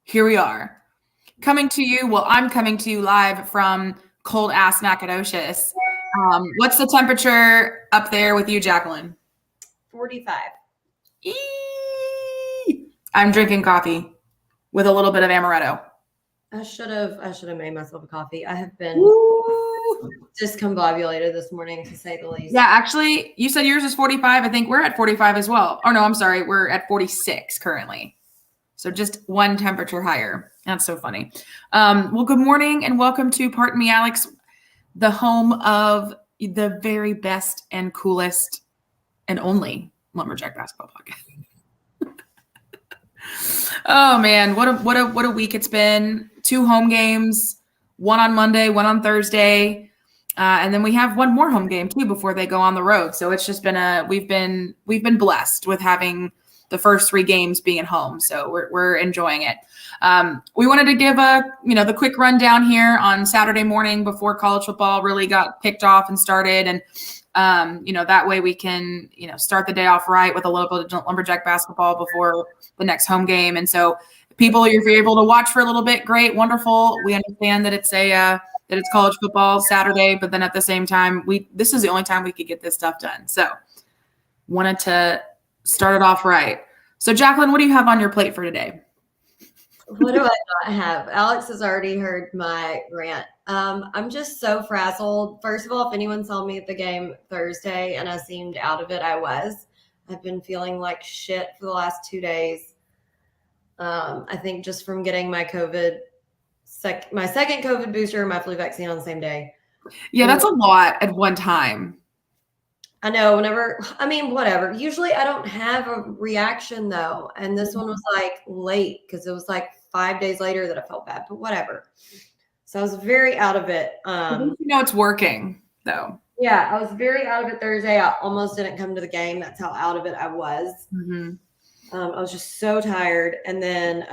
here we are. Coming to you, I'm coming to you live from cold ass Nacogdoches. What's the temperature up there with you, Jacqueline? 45. I'm drinking coffee with a little bit of amaretto. I should have made myself a coffee. I have been discombobulated this morning, to say the least. Yeah, actually, you said yours is 45. I think we're at 45 as well. Oh no, I'm sorry. We're at 46 currently. So just one temperature higher. That's so funny. Well, good morning and welcome to Pardon Me, Alex, the home of the very best and coolest and only Lumberjack basketball podcast. Oh man, what a week it's been. 2 home games, one on Monday, one on Thursday. And then we have one more home game too before they go on the road. So it's just been we've been blessed with having the first 3 games being at home. So we're enjoying it. We wanted to give the quick rundown here on Saturday morning before college football really got kicked off and started. And, that way we can, start the day off right with a little bit of Lumberjack basketball before the next home game. And so people, if you're able to watch for a little bit, great, wonderful. We understand that it's that it's college football Saturday, but then at the same time, this is the only time we could get this stuff done. So wanted to start it off right. So Jacqueline, what do you have on your plate for today? What do I not have? Alex has already heard my rant. I'm just so frazzled. First of all, if anyone saw me at the game Thursday and I seemed out of it, I was. I've been feeling like shit for the last 2 days. I think just from getting my second COVID booster and my flu vaccine on the same day. Yeah, that's a lot at one time. I know, whatever. Usually I don't have a reaction though. And this one was like late because it was like 5 days later that I felt bad, but whatever. So I was very out of it. It's working though. Yeah, I was very out of it Thursday. I almost didn't come to the game. That's how out of it I was. Mm-hmm. I was just so tired. And then,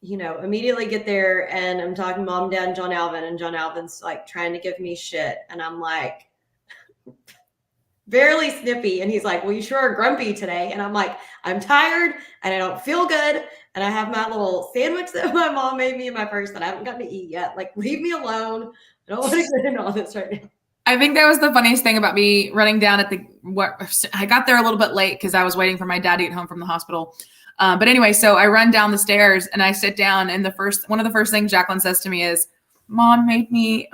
immediately get there and I'm talking to Mom, Dad, and John Alvin. And John Alvin's like trying to give me shit. And I'm like, barely snippy. And he's like, well, you sure are grumpy today. And I'm like, I'm tired and I don't feel good. And I have my little sandwich that my mom made me in my purse that I haven't gotten to eat yet. Like, leave me alone. I don't want to get into all this right now. I think that was the funniest thing about me running down I got there a little bit late because I was waiting for my dad to get home from the hospital. But anyway, so I run down the stairs and I sit down and one of the first things Jacqueline says to me is, Mom made me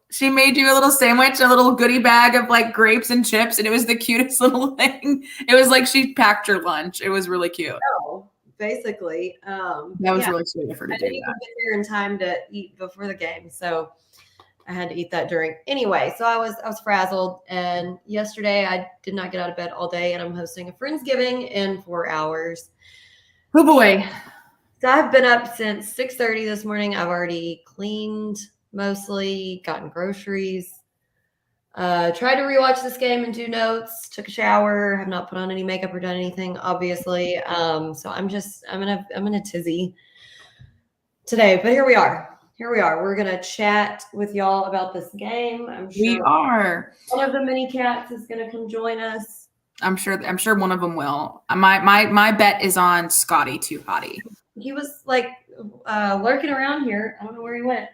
she made you a little sandwich, a little goodie bag of like grapes and chips. And it was the cutest little thing. It was like she packed your lunch. It was really cute. Oh, basically. That was really sweet of her to do that. I didn't even get there in time to eat before the game. So I had to eat that during. Anyway, so I was frazzled. And yesterday I did not get out of bed all day. And I'm hosting a Friendsgiving in 4 hours. Oh boy. So I've been up since 6:30 this morning. I've already cleaned mostly, gotten groceries, tried to rewatch this game and do notes, took a shower, have not put on any makeup or done anything, obviously. So I'm in a tizzy today, but here we are. We're going to chat with y'all about this game. I'm sure we are. One of the mini cats is going to come join us. I'm sure one of them will. My bet is on Scotty Too Hottie. He was like lurking around here. I don't know where he went.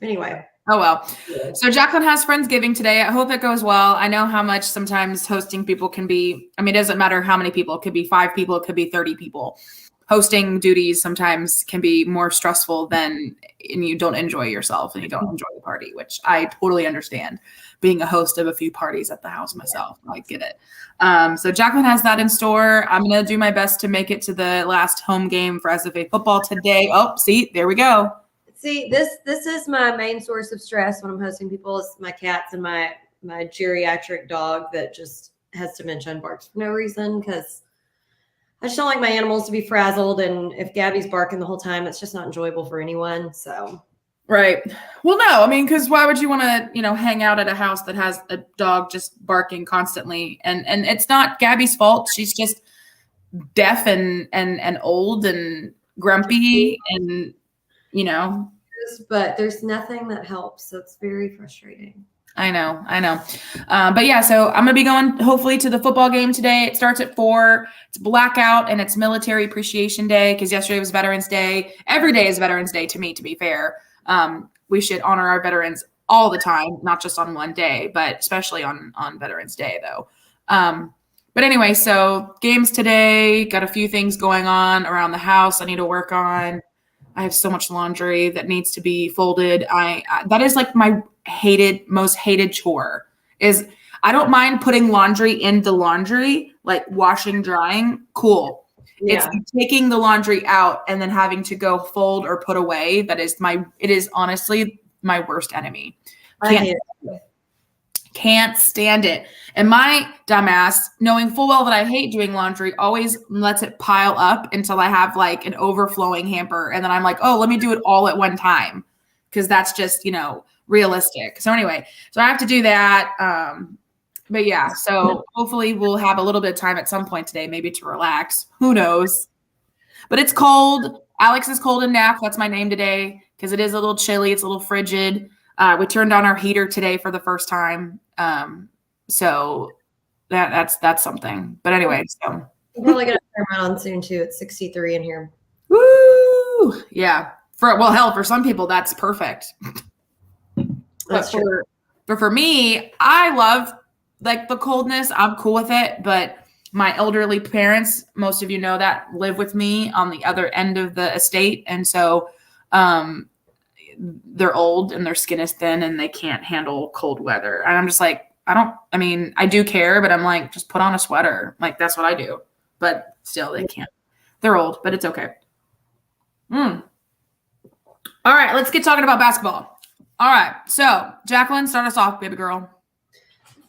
Anyway. Oh, well. So Jacqueline has Friendsgiving today. I hope it goes well. I know how much sometimes hosting people can be. I mean, it doesn't matter how many people. It could be 5 people. It could be 30 people. Hosting duties sometimes can be more stressful and you don't enjoy yourself and you don't enjoy the party, which I totally understand. Being a host of a few parties at the house myself. I get it. So Jacqueline has that in store. I'm going to do my best to make it to the last home game for SFA football today. Oh, see, there we go. See, this is my main source of stress when I'm hosting people is my cats and my geriatric dog that just has dementia and barks for no reason because I just don't like my animals to be frazzled. And if Gabby's barking the whole time, it's just not enjoyable for anyone. So. Right. Well, no, I mean, because why would you want to, hang out at a house that has a dog just barking constantly? And it's not Gabby's fault. She's just deaf and old and grumpy and, But there's nothing that helps. So it's very frustrating. I know. But yeah, so I'm going to be going hopefully to the football game today. It starts at 4. It's blackout and it's Military Appreciation Day because yesterday was Veterans Day. Every day is Veterans Day to me, to be fair. We should honor our veterans all the time, not just on one day, but especially on Veterans Day, though. But anyway, so games today, got a few things going on around the house I need to work on. I have so much laundry that needs to be folded. That is like my most hated chore is I don't mind putting laundry in the laundry, like washing, drying. Cool. Yeah. It's taking the laundry out and then having to go fold or put away. It is honestly my worst enemy. I hate it. Can't stand it. And my dumbass, knowing full well that I hate doing laundry, always lets it pile up until I have like an overflowing hamper. And then I'm like, oh, let me do it all at one time. Because that's just, realistic. So anyway, so I have to do that. But yeah, so hopefully we'll have a little bit of time at some point today, maybe to relax. Who knows? But it's cold. Alex is cold and Nap. That's my name today because it is a little chilly. It's a little frigid. We turned on our heater today for the first time. So that's something. But anyway, so I'm probably gonna turn mine on soon too. It's 63 in here. Woo! Yeah. For some people that's perfect. That's true. But for me, I love like the coldness. I'm cool with it. But my elderly parents, most of you know that, live with me on the other end of the estate, and so they're old and their skin is thin and they can't handle cold weather. And I'm just like, I do care, but I'm like, just put on a sweater. Like, that's what I do. But still, they can't. They're old, but it's okay. All right, let's get talking about basketball. All right, so Jacqueline, start us off, baby girl.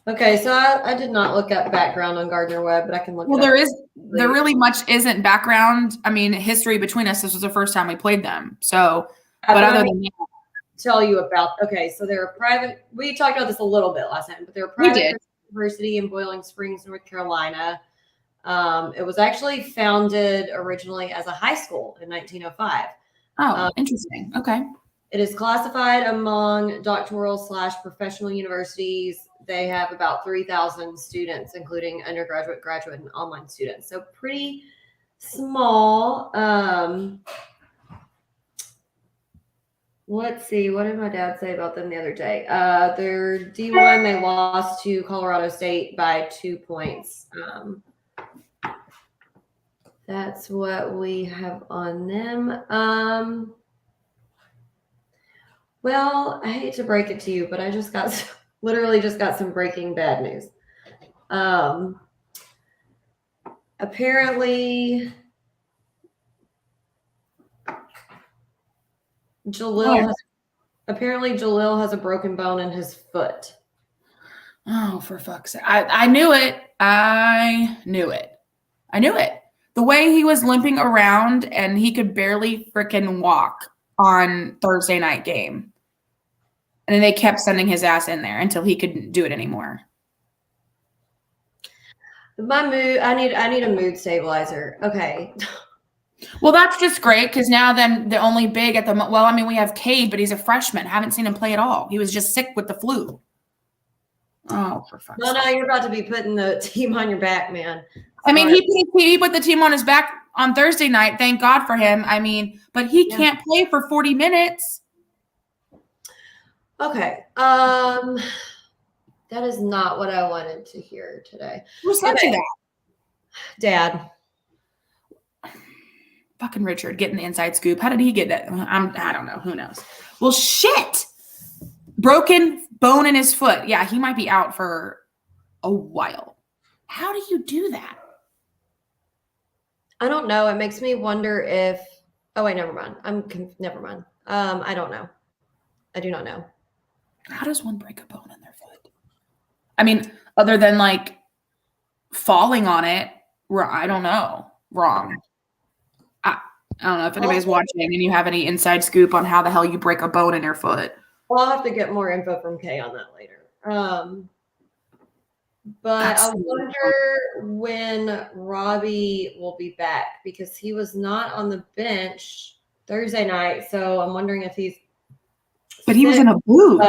Okay, so I did not look up background on Gardner Webb, but I can look. Well, there really much isn't background. I mean, history between us. This was the first time we played them. So, but other than that, tell you about. Okay, so they're a private. We talked about this a little bit last time, but they're a private university in Boiling Springs, North Carolina. It was actually founded originally as a high school in 1905. Oh, interesting. Okay. It is classified among doctoral/professional universities. They have about 3,000 students, including undergraduate, graduate, and online students. So pretty small. Let's see. What did my dad say about them the other day? They're D1. They lost to Colorado State by 2 points. That's what we have on them. Well, I hate to break it to you, but I just literally got some breaking bad news. Apparently, Jalil has a broken bone in his foot. Oh, for fuck's sake. I knew it. I knew it. The way he was limping around and he could barely freaking walk on Thursday night game. And then they kept sending his ass in there until he couldn't do it anymore. My mood, I need a mood stabilizer. Okay. Well, that's just great because now then the only big at the well, I mean, we have Cade, but he's a freshman. Haven't seen him play at all. He was just sick with the flu. Oh, for fuck's sake. No, you're about to be putting the team on your back, man. I mean, he put the team on his back on Thursday night. Thank God for him. I mean, but he can't play for 40 minutes. Okay. That is not what I wanted to hear today. Who sent you that? Dad. Fucking Richard getting the inside scoop. How did he get that? I don't know. Who knows? Well, shit. Broken bone in his foot. Yeah, he might be out for a while. How do you do that? I don't know. It makes me wonder if. Oh wait, never mind. Never mind. I don't know. I do not know. How does one break a bone in their foot? I mean, other than like falling on it, I don't know. Wrong. I don't know if anybody's watching and you have any inside scoop on how the hell you break a bone in your foot. Well, I'll have to get more info from Kay on that later. But I wonder when Robbie will be back because he was not on the bench Thursday night. So I'm wondering if he's. But he was in a boot.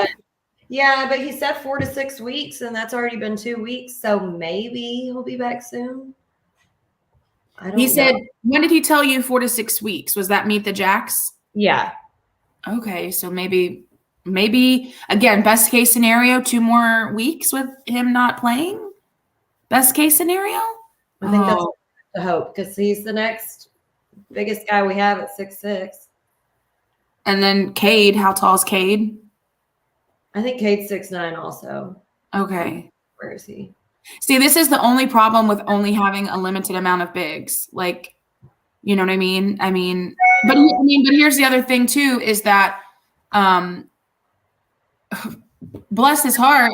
Yeah, but he said 4 to 6 weeks, and that's already been 2 weeks. So maybe he'll be back soon. I He don't said, know. when did he tell you 4 to 6 weeks? Was that Meet the Jacks? Yeah. Okay, so maybe again, best case scenario, 2 more weeks with him not playing. Best case scenario. I think that's Oh, the hope because he's the next biggest guy we have at 6'6". and then Cade. How tall is Cade? I think Cade's 6'9" also. Okay. Where is he? See, this is the only problem with only having a limited amount of bigs. Like, you know what I mean? But here's the other thing too is that, bless his heart,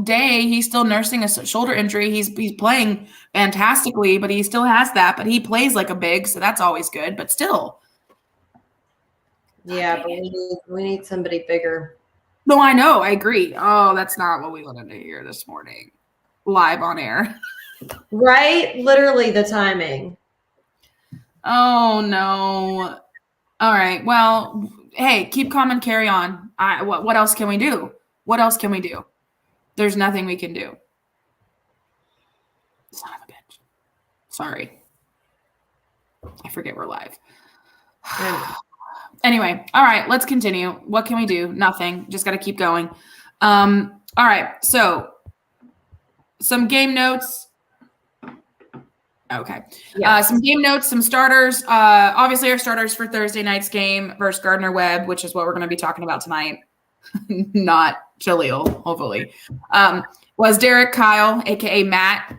Day, he's still nursing a shoulder injury. He's playing fantastically, but he still has that. But he plays like a big, so that's always good. But still, Yeah, but we need somebody bigger. no, I know, I agree. Oh, that's not what we wanted to hear this morning, live on air. Right? Literally the timing. Oh no. All right. Well, hey, keep calm and carry on. What else can we do? What else can we do? There's nothing we can do. Son of a bitch. Sorry. I forget we're live. Anyway, all right, let's continue. What can we do? Nothing. Just got to keep going. All right. So some game notes. Okay. Yeah. Some game notes, some starters. Obviously, our starters for Thursday night's game versus Gardner Webb, which is what we're going to be talking about tonight. Not Jaleel, hopefully. Was Derek Kyle, a.k.a. Matt,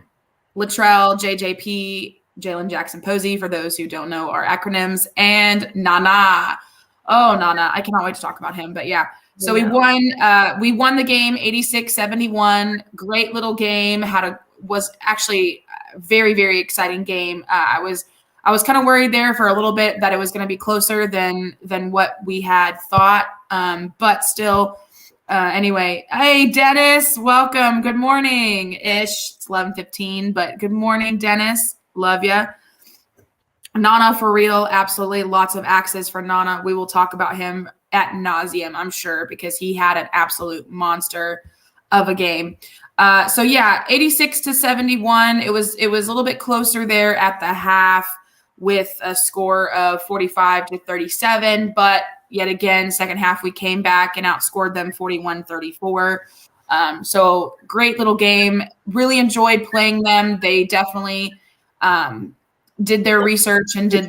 Latrell, JJP, Jalen Jackson Posey, for those who don't know our acronyms, and Nana. Oh, Nana. I cannot wait to talk about him. But yeah. So we won the game 86-71. Great little game. Was actually a very, very exciting game. I was kind of worried there for a little bit that it was going to be closer than what we had thought. But still, anyway, hey, Dennis, welcome. Good morning ish. It's 11:15, but good morning, Dennis. Love ya. Nana, for real, absolutely. Lots of axes for Nana. We will talk about him at nauseum, I'm sure, because he had an absolute monster of a game. So yeah, 86-71. It was a little bit closer there at the half with a score of 45-37, but yet again, second half we came back and outscored them 41-34. So great little game. Really enjoyed playing them. They definitely did their research and did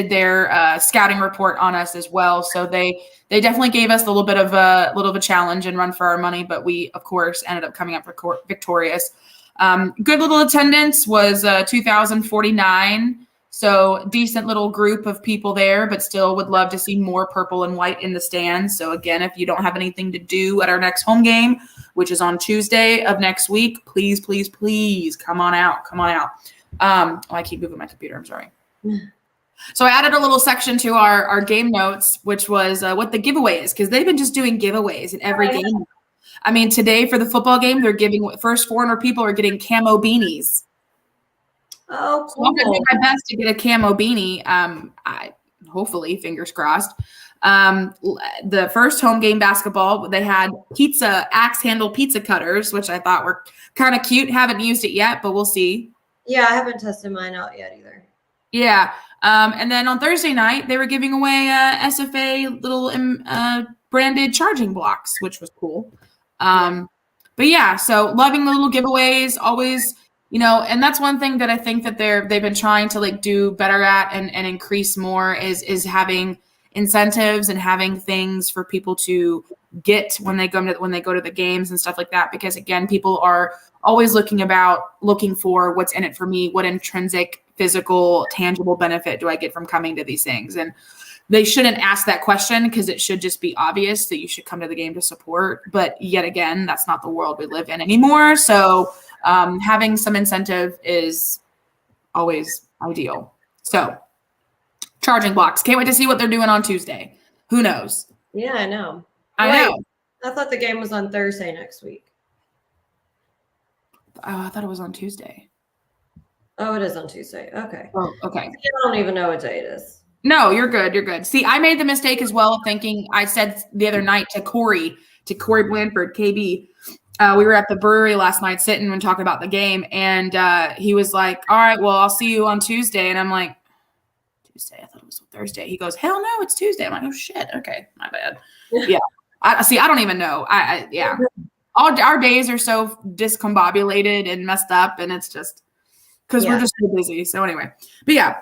their scouting report on us as well. So they definitely gave us a little bit of a challenge and run for our money, but we of course ended up coming up victorious. Good little attendance was 2,049. So decent little group of people there, but still would love to see more purple and white in the stands. So again, if you don't have anything to do at our next home game, which is on Tuesday of next week, please, please, please come on out. Come on out. I keep moving my computer. I'm sorry. So I added a little section to our game notes, which was what the giveaway is, because they've been just doing giveaways in every game. I mean, today for the football game, they're giving first 400 people are getting camo beanies. Oh, cool. So I'm going to do my best to get a camo beanie. Hopefully, fingers crossed. The first home game basketball, they had axe handle pizza cutters, which I thought were kind of cute. Haven't used it yet, but we'll see. Yeah, I haven't tested mine out yet either. Yeah. And then on Thursday night, they were giving away SFA little branded charging blocks, which was cool. But yeah, so loving the little giveaways, always, and that's one thing that I think that they've been trying to do better at and increase more is having incentives and having things for people to get when they go to the games and stuff like that. Because again, people are always looking for what's in it for me, what intrinsic, physical, tangible benefit do I get from coming to these things? And they shouldn't ask that question because it should just be obvious that you should come to the game to support. But yet again, that's not the world we live in anymore. So having some incentive is always ideal. So charging blocks. Can't wait to see what they're doing on Tuesday. Who knows? Yeah, I know. I know. I thought the game was on Thursday next week. Oh, I thought it was on Tuesday. Oh, it is on Tuesday. Okay. Oh, okay. I don't even know what day it is. No, you're good. You're good. See, I made the mistake as well of thinking, I said the other night to Corey, to Corey Blanford, KB. We were at the brewery last night sitting and talking about the game, and he was like, all right, well, I'll see you on Tuesday. And I'm like, Tuesday? I thought it was Thursday. He goes, hell no, it's Tuesday. I'm like, oh, shit. Okay, my bad. Yeah. I don't even know. Yeah. All our days are so discombobulated and messed up, and it's just because we're just so busy. So anyway, but yeah.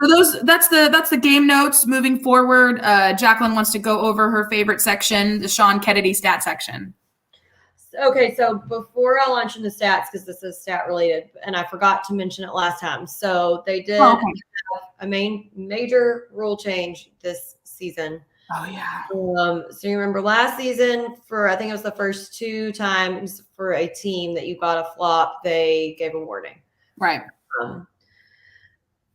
So that's the game notes moving forward. Jacqueline wants to go over her favorite section, the Sean Kennedy stat section. Okay, so before I launch into stats, because this is stat related, and I forgot to mention it last time. So they did have a major rule change this season. Oh yeah. So you remember last season, I think it was the first 2 times for a team that you got a flop, they gave a warning. Right.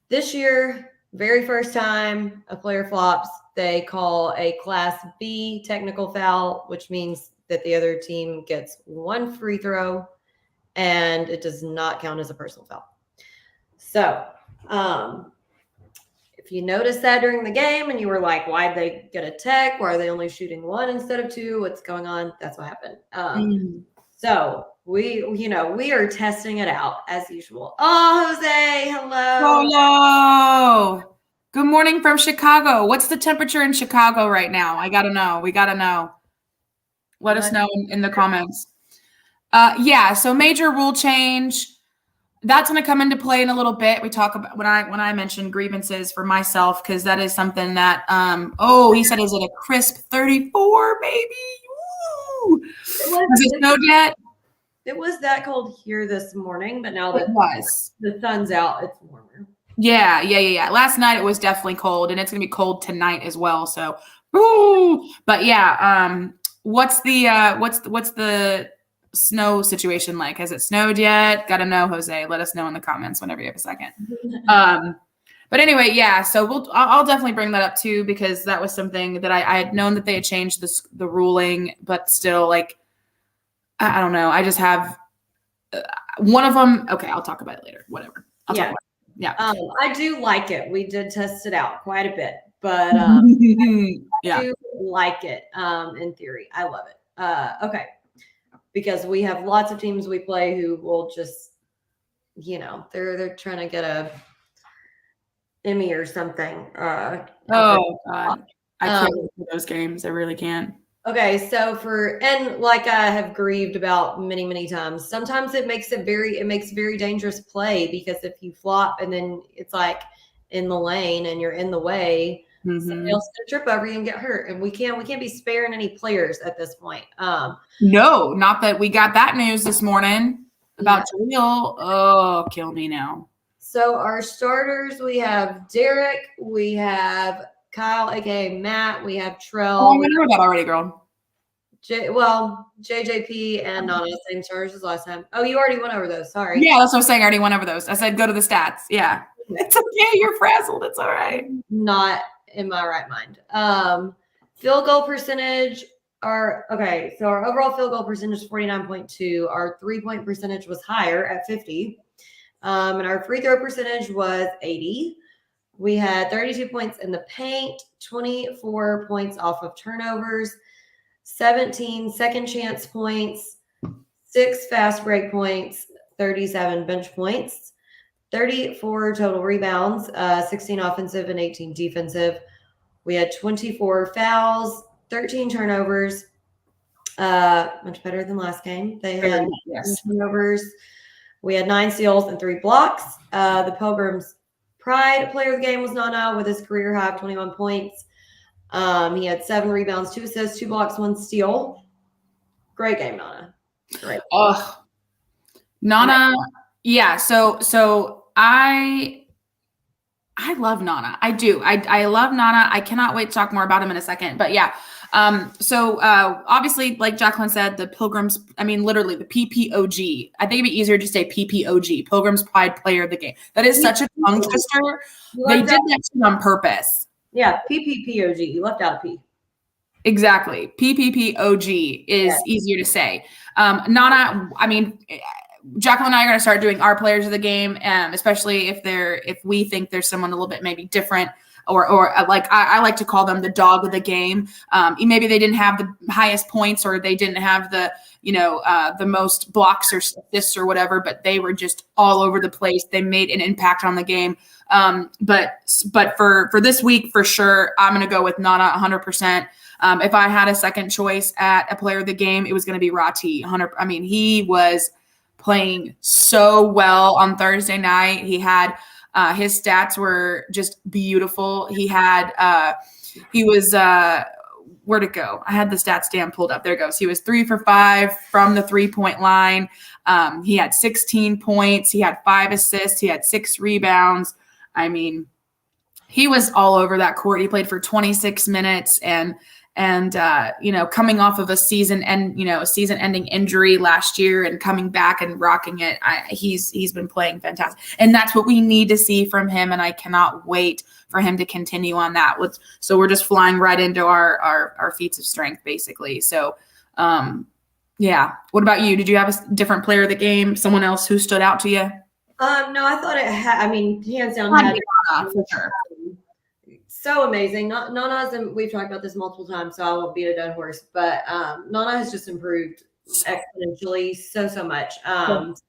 This year, very first time a player flops, they call a Class B technical foul, which means that the other team gets 1 free throw, and it does not count as a personal foul. So, if you noticed that during the game and you were like, why'd they get a tech? Why are they only shooting 1 instead of 2? What's going on? That's what happened. So we are testing it out as usual. Oh, Jose, hello. Hello. Good morning from Chicago. What's the temperature in Chicago right now? I gotta know. We gotta know. Let us know in the comments. So major rule change. That's going to come into play in a little bit. We talk about when I mentioned grievances for myself, because that is something that he said, is it a crisp 34, baby? Woo! Has it snowed yet? It was that cold here this morning, but now that the sun's out, it's warmer. Yeah. Last night it was definitely cold, and it's going to be cold tonight as well. So, woo! But yeah, what's the snow situation like? Has it snowed yet? Gotta know, Jose. Let us know in the comments whenever you have a second. But anyway, yeah. So I'll definitely bring that up too, because that was something that I had known that they had changed the ruling, but still, like, I don't know. I just have one of them. Okay, I'll talk about it later. Whatever. I'll talk about it. Yeah. I do like it. We did test it out quite a bit, but I do like it. In theory, I love it. Okay. Because we have lots of teams we play who will just, they're trying to get a Emmy or something. Oh God, I can't wait for those games. I really can't. Okay, so like I have grieved about many, many times. Sometimes it makes very dangerous play, because if you flop and then it's like in the lane and you're in the way, somebody else can trip over you and get hurt, and we can't be sparing any players at this point. No, not that we got that news this morning about Jaleel. Oh, kill me now. So our starters, we have Derek, we have Kyle, aka Matt, we have Trell. Oh, I know that already, girl. JJP and Nana, same starters as last time. Oh, you already went over those. Sorry. Yeah, that's what I was saying. I already went over those. I said go to the stats. Yeah. It's okay. You're frazzled. It's all right. Not in my right mind. Field goal percentage so our overall field goal percentage is 49.2. Our 3-point percentage was higher at 50. And our free throw percentage was 80. We had 32 points in the paint, 24 points off of turnovers, 17 second chance points, 6 fast break points, 37 bench points, 34 total rebounds, 16 offensive and 18 defensive. We had 24 fouls, 13 turnovers, much better than last game. They had turnovers. We had 9 steals and 3 blocks. The Pilgrims' pride player of the game was Nana with his career high of 21 points. He had 7 rebounds, 2 assists, 2 blocks, 1 steal. Great game, Nana. Great. Oh, Nana. Yeah. So I love Nana. I do. I love Nana. I cannot wait to talk more about him in a second. But yeah. Obviously, like Jacqueline said, the Pilgrims, literally the PPOG. I think it'd be easier to say PPOG, Pilgrims Pride Player of the Game. That is such a tongue twister. They did that on purpose. Yeah, PPPOG. You left out a P. Exactly. PPPOG is easier to say. Nana, Jacqueline and I are going to start doing our players of the game, especially if we think there's someone a little bit maybe different. or like I like to call them the dog of the game. Maybe they didn't have the highest points or they didn't have the the most blocks or assists or whatever, but they were just all over the place. They made an impact on the game. But for this week, for sure, I'm going to go with Nana 100%. If I had a second choice at a player of the game, it was going to be Rati. 100. I mean, he was playing so well on Thursday night. He had his stats were just beautiful. He was where'd it go? I had the stats damn pulled up. There it goes. He was 3 for 5 from the 3-point line. He had 16 points. He had 5 assists. He had 6 rebounds. I mean, he was all over that court. He played for 26 minutes and coming off of a season-ending injury last year and coming back and rocking it, he's been playing fantastic, and that's what we need to see from him. And I cannot wait for him to continue on that. So we're just flying right into our feats of strength, basically. So, yeah. What about you? Did you have a different player of the game? Someone else who stood out to you? No, I thought hands down, for sure. So amazing. Nana's, and we've talked about this multiple times, so I won't beat a dead horse, but Nana has just improved exponentially so much.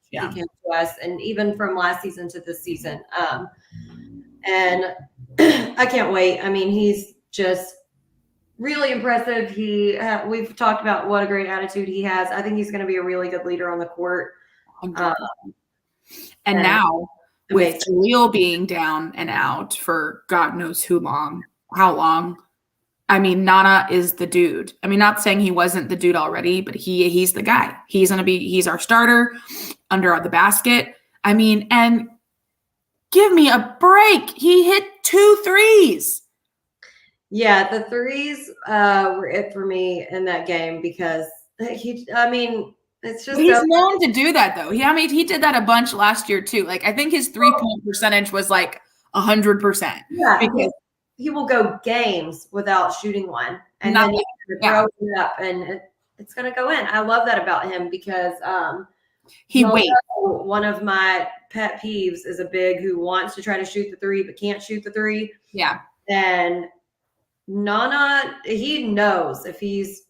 He came to us, and even from last season to this season. And I can't wait. I mean, he's just really impressive. We've talked about what a great attitude he has. I think he's going to be a really good leader on the court. And now, with Jaleel being down and out for God knows how long, I mean, Nana is the dude. I mean, not saying he wasn't the dude already, but he's the guy. He's our starter under the basket. I mean, and give me a break. He hit 2 threes. Yeah, the threes were it for me in that game because it's just he's known to do that though. He did that a bunch last year too. Like I think his 3-point percentage was like 100%. Yeah, because he will go games without shooting one, and then you throw it up, and it's going to go in. I love that about him because one of my pet peeves is a big who wants to try to shoot the 3 but can't shoot the 3. Yeah, and Nana, he knows if he's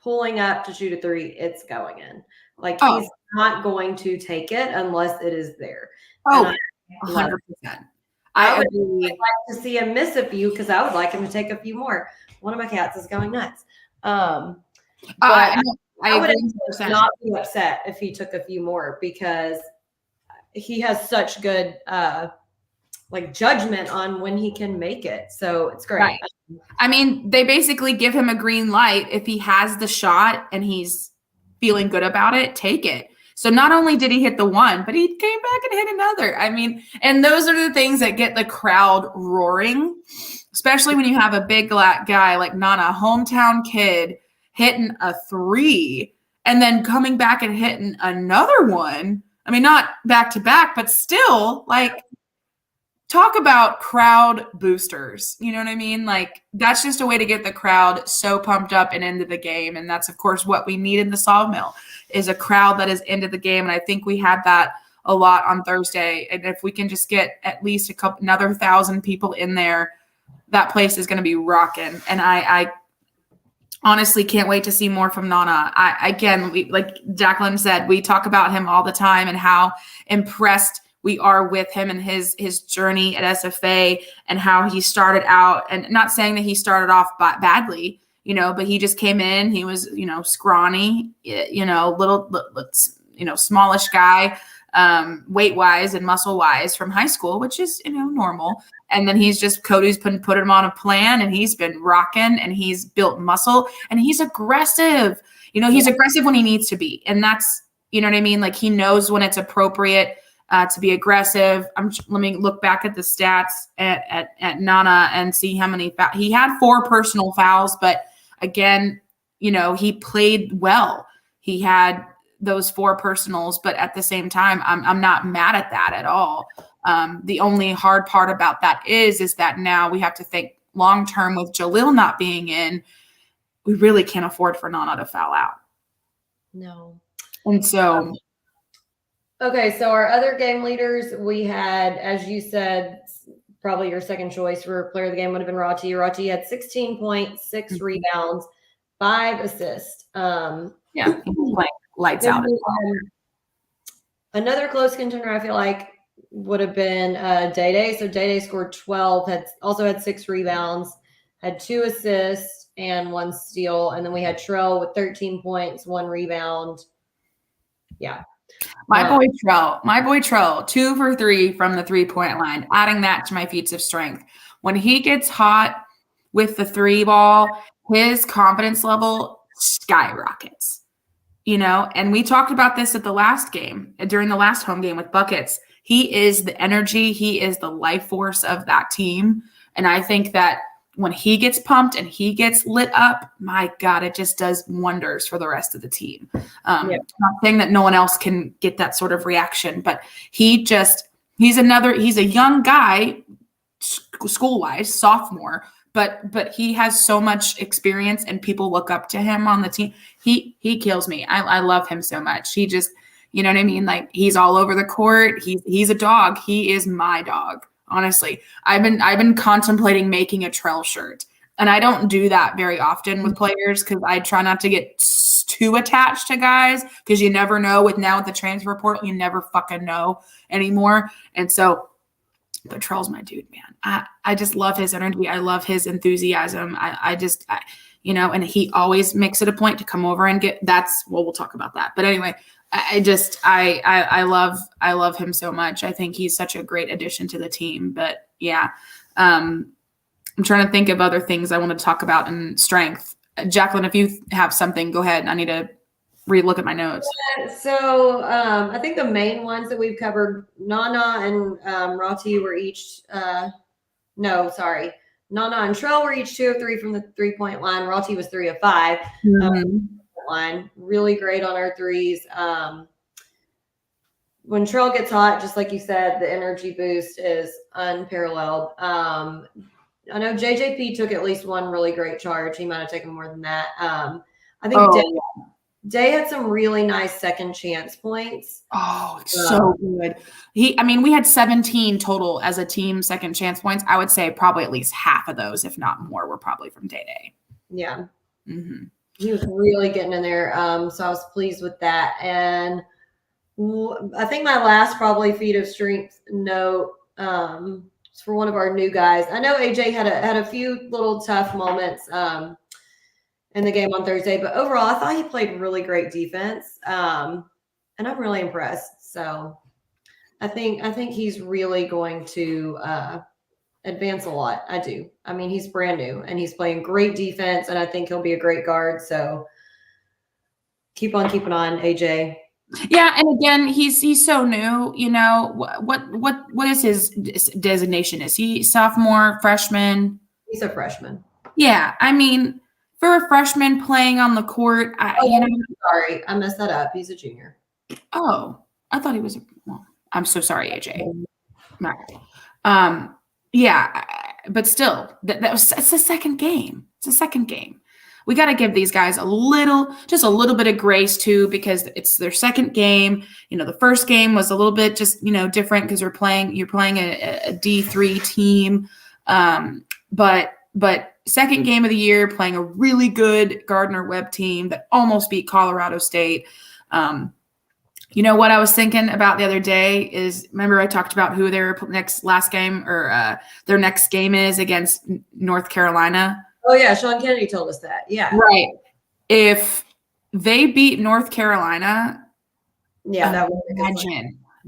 pulling up to shoot a 3, it's going in. Like he's not going to take it unless it is there. 100%. I would like to see him miss a few because I would like him to take a few more. One of my cats is going nuts. But I would not be upset if he took a few more because he has such good judgment on when he can make it. So it's great. Right. I mean, they basically give him a green light. If he has the shot and he's feeling good about it, take it. So not only did he hit the 1, but he came back and hit another. I mean, and those are the things that get the crowd roaring, especially when you have a big guy like Nana, hometown kid, hitting a 3 and then coming back and hitting another one. I mean, not back to back, but still, like, talk about crowd boosters. You know what I mean? Like, that's just a way to get the crowd so pumped up and into the game. And that's, of course, what we need in the Sawmill is a crowd that is into the game. And I think we had that a lot on Thursday. And if we can just get at least another 1,000 people in there, that place is going to be rocking. And I honestly can't wait to see more from Nana. Like Jacqueline said, we talk about him all the time and how impressed we are with him and his journey at SFA and how he started out, and not saying that he started off badly, but he just came in, he was, scrawny, little, smallish guy, weight wise and muscle wise from high school, which is, normal. And then Cody's put him on a plan and he's been rocking and he's built muscle and he's aggressive. He's aggressive when he needs to be. And that's, you know what I mean? Like he knows when it's appropriate to be aggressive. Let me look back at the stats at Nana and see how many he had 4 personal fouls, but again, he played well. He had those 4 personals, but at the same time, I'm not mad at that at all. The only hard part about that is that now we have to think long term with Jaleel not being in. We really can't afford for Nana to foul out. No. And so. Okay, so our other game leaders, we had, as you said, probably your second choice for player of the game would have been Rati. Rati had 16 points, 6 rebounds, 5 assists. Yeah, like lights out. Another close contender, I feel like, would have been Day Day. So Day Day scored 12, had 6 rebounds, had 2 assists and 1 steal, and then we had Trell with 13 points, 1 rebound. Yeah. My boy Trell, 2 for 3 from the 3-point line, adding that to my feats of strength. When he gets hot with the 3 ball, his confidence level skyrockets, and we talked about this at the last game, during the last home game with buckets. He is the energy. He is the life force of that team. And I think that when he gets pumped and he gets lit up, my God, it just does wonders for the rest of the team. Not saying that no one else can get that sort of reaction, but he's a young guy, school-wise, sophomore, but he has so much experience and people look up to him on the team. He kills me. I love him so much. He just, you know what I mean? Like, he's all over the court. He's a dog. He is my dog. Honestly, I've been contemplating making a Trell shirt, and I don't do that very often with players because I try not to get too attached to guys, because you never know with the transfer portal, you never fucking know anymore. And so, but Trell's my dude, man. I just love his energy. I love his enthusiasm. And he always makes it a point to come over and we'll talk about that. But anyway, I love him so much. I think he's such a great addition to the team. But yeah, I'm trying to think of other things I want to talk about in strength. Jacqueline, if you have something, go ahead. I need to relook at my notes. So I think the main ones that we've covered, Nana and Rati were each Nana and Trell were each 2 of 3 from the 3-point line. Rati was 3 of 5. Line really great on our threes. When Trell gets hot, just like you said, the energy boost is unparalleled. I know JJP took at least 1 really great charge. He might have taken more than that. I think Day had some really nice second chance points. Oh, so good. We had 17 total as a team second chance points. I would say probably at least half of those, if not more, were probably from Day Day. Yeah. Mm-hmm. He was really getting in there. So I was pleased with that. And I think my last probably feat of strength note is for one of our new guys. I know AJ had a few little tough moments in the game on Thursday, but overall I thought he played really great defense. And I'm really impressed. So I think he's really going to advance a lot. I do. He's brand new and he's playing great defense, and I think he'll be a great guard. So keep on keeping on, AJ. Yeah, and again, he's so new. What is his designation? Is he sophomore, freshman? He's a freshman. Yeah, for a freshman playing on the court, sorry, I messed that up. He's a junior. Oh, I thought he was. Well, I'm so sorry, AJ. Yeah, but still, it's the second game. It's the second game. We got to give these guys just a little bit of grace too, because it's their second game. The first game was a little bit just, different because you're playing a D3 team. But second game of the year, playing a really good Gardner Webb team that almost beat Colorado State. What I was thinking about the other day is, remember I talked about who their last game or their next game is against North Carolina? Oh, yeah. Sean Kennedy told us that. Yeah. Right. If they beat North Carolina, that would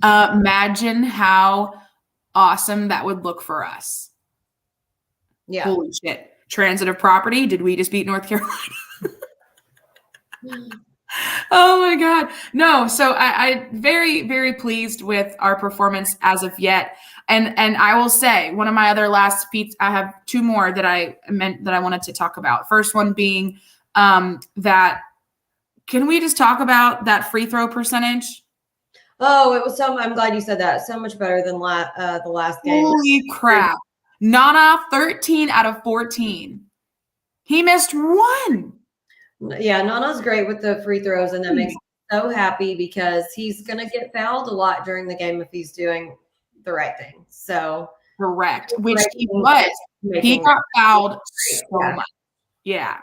imagine how awesome that would look for us. Yeah. Holy shit. Transitive property. Did we just beat North Carolina? Oh my God. No. So I very, very pleased with our performance as of yet. And I will say one of my other last feats, I have 2 more that I wanted to talk about. First one being that, can we just talk about that free throw percentage? Oh, it was I'm glad you said that. So much better than the last game. Holy crap. Nana, 13 out of 14. He missed 1. Yeah, Nana's great with the free throws, and that makes me so happy because he's going to get fouled a lot during the game if he's doing the right thing. So Correct. Which he was. He got fouled so much. Yeah.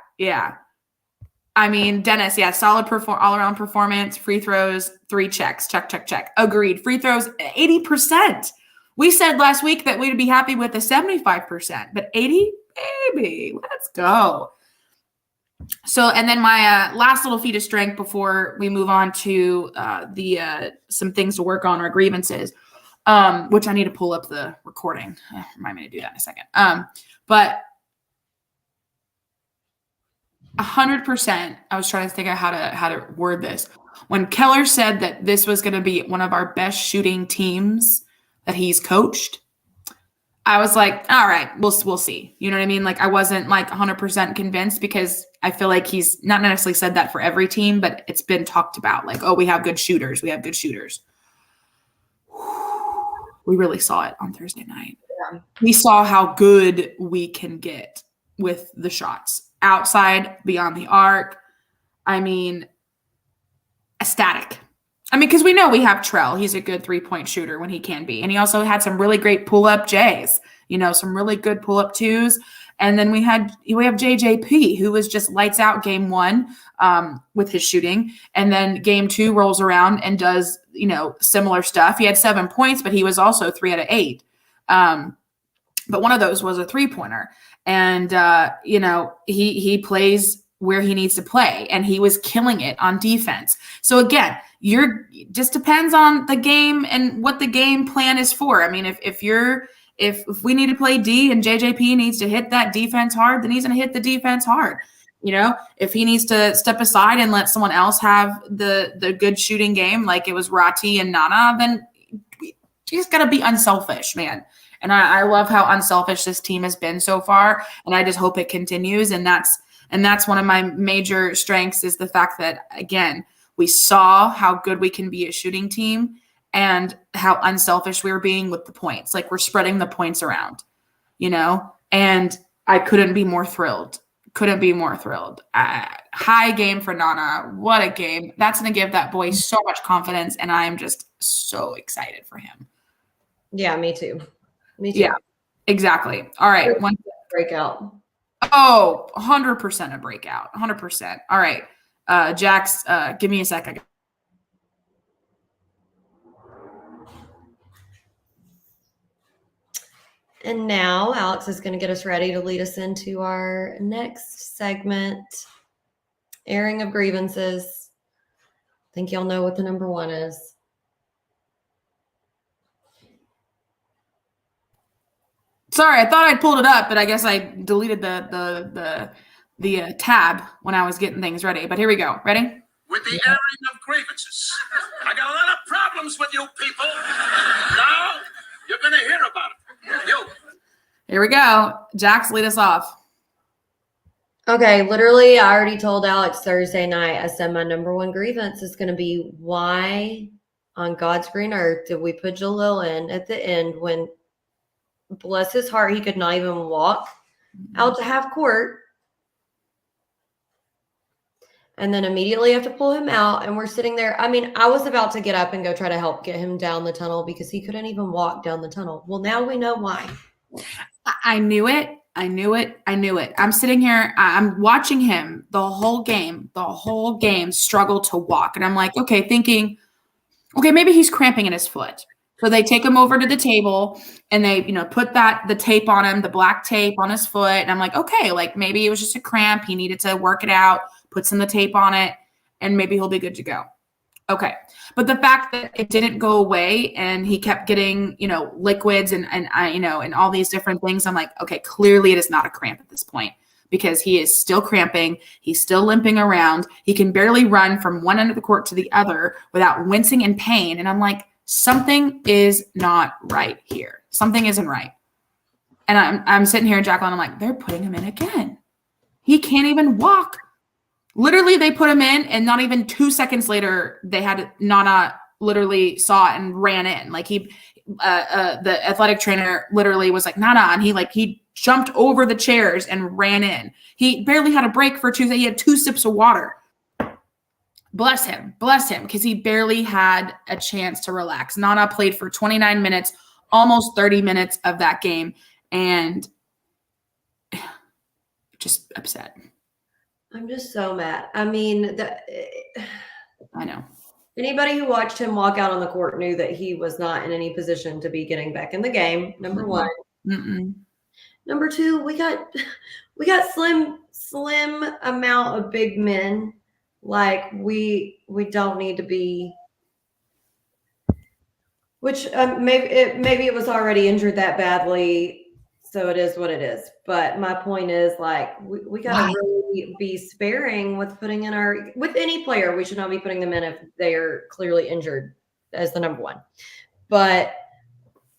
I mean, Dennis, solid all-around performance, free throws, 3 checks, check. Agreed. Free throws, 80%. We said last week that we'd be happy with the 75%, but 80, baby, let's go. So, and then my last little feat of strength before we move on to some things to work on, our grievances, which I need to pull up the recording. Remind me to do that in a second. But 100%, I was trying to think of how to word this. When Keller said that this was going to be one of our best shooting teams that he's coached, I was like, all right, we'll see. You know what I mean? Like, I wasn't like 100% convinced because I feel like he's not necessarily said that for every team, but it's been talked about. Like, oh, we have good shooters. We really saw it on Thursday night. Yeah. We saw how good we can get with the shots. Outside, beyond the arc. I mean, ecstatic. I mean, because we know we have Trell. He's a good 3-point shooter when he can be. And he also had some really great pull-up J's, some really good pull-up 2s. And then we have JJP, who was just lights out game 1 with his shooting. And then game 2 rolls around and does, similar stuff. He had 7 points, but he was also 3 out of 8. But one of those was a 3-pointer. And, he plays where he needs to play, and he was killing it on defense. So again, just depends on the game and what the game plan is for. I mean, if we need to play D and JJP needs to hit that defense hard, then he's going to hit the defense hard. If he needs to step aside and let someone else have the good shooting game, like it was Rati and Nana, then he's got to be unselfish, man. And I love how unselfish this team has been so far, and I just hope it continues. And that's one of my major strengths is the fact that, again, we saw how good we can be a shooting team and how unselfish we were being with the points. Like, we're spreading the points around, and I couldn't be more thrilled. High game for Nana. What a game. That's going to give that boy so much confidence, and I am just so excited for him. Yeah, me too. Yeah, exactly. All right. Breakout. Oh, 100% a breakout. 100%. All right. Jax, give me a second. And now Alex is going to get us ready to lead us into our next segment, airing of grievances. I think y'all know what the number 1 is. Sorry, I thought I'd pulled it up, but I guess I deleted the tab when I was getting things ready. But here we go. Ready? With the airing of grievances. I got a lot of problems with you people. Now you're going to hear about it. Here we go. Jax, lead us off. Okay, literally, I already told Alex Thursday night. I said my number 1 grievance is going to be, why on God's green earth did we put Jalil in at the end when, bless his heart, he could not even walk out to half court. And then immediately have to pull him out. And we're sitting there. I mean, I was about to get up and go try to help get him down the tunnel because he couldn't even walk down the tunnel. Well, now we know why. I knew it. I'm sitting here. I'm watching him the whole game struggle to walk. And I'm like, thinking, maybe he's cramping in his foot. So they take him over to the table and they, put the tape on him, the black tape on his foot. And I'm like, okay, like maybe it was just a cramp. He needed to work it out, put some of the tape on it, and maybe he'll be good to go. Okay. But the fact that it didn't go away and he kept getting, liquids and all these different things, I'm like, okay, clearly it is not a cramp at this point because he is still cramping. He's still limping around. He can barely run from one end of the court to the other without wincing in pain. And I'm like, something is not right here. Something isn't right. And I'm sitting here, Jacqueline, I'm like, they're putting him in again. He can't even walk. Literally, they put him in, and not even 2 seconds later, they had Nana literally saw it and ran in. Like the athletic trainer literally was like, Nana, and he jumped over the chairs and ran in. He barely had a break for Tuesday. He had 2 sips of water. Bless him, because he barely had a chance to relax. Nana played for 29 minutes, almost 30 minutes of that game, and just upset. I'm just so mad. I mean, I know. Anybody who watched him walk out on the court knew that he was not in any position to be getting back in the game. Number one. Number two, we got slim amount of big men. Like we don't need to be. Which maybe it was already injured that badly, so it is what it is. But my point is, like, we got to really be sparing with putting in with any player. We should not be putting them in if they are clearly injured as the number one. But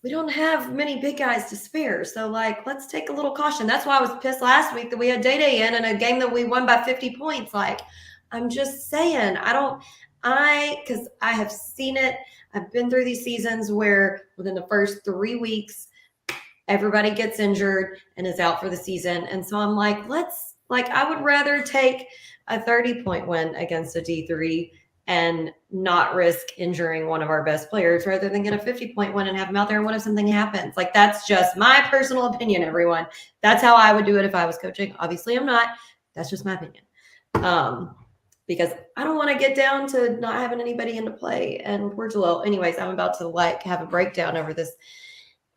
we don't have many big guys to spare. So, like, let's take a little caution. That's why I was pissed last week that we had Day in a game that we won by 50 points. Like, I'm just saying, because I have seen it. I've been through these seasons where within the first 3 weeks, everybody gets injured and is out for the season. And so I'm like, I would rather take a 30-point win against a D3 and not risk injuring one of our best players rather than get a 50-point win and have them out there. And what if something happens? Like, that's just my personal opinion, everyone. That's how I would do it if I was coaching. Obviously, I'm not. That's just my opinion. Because I don't want to get down to not having anybody into play. And poor Jalil. Anyways, I'm about to have a breakdown over this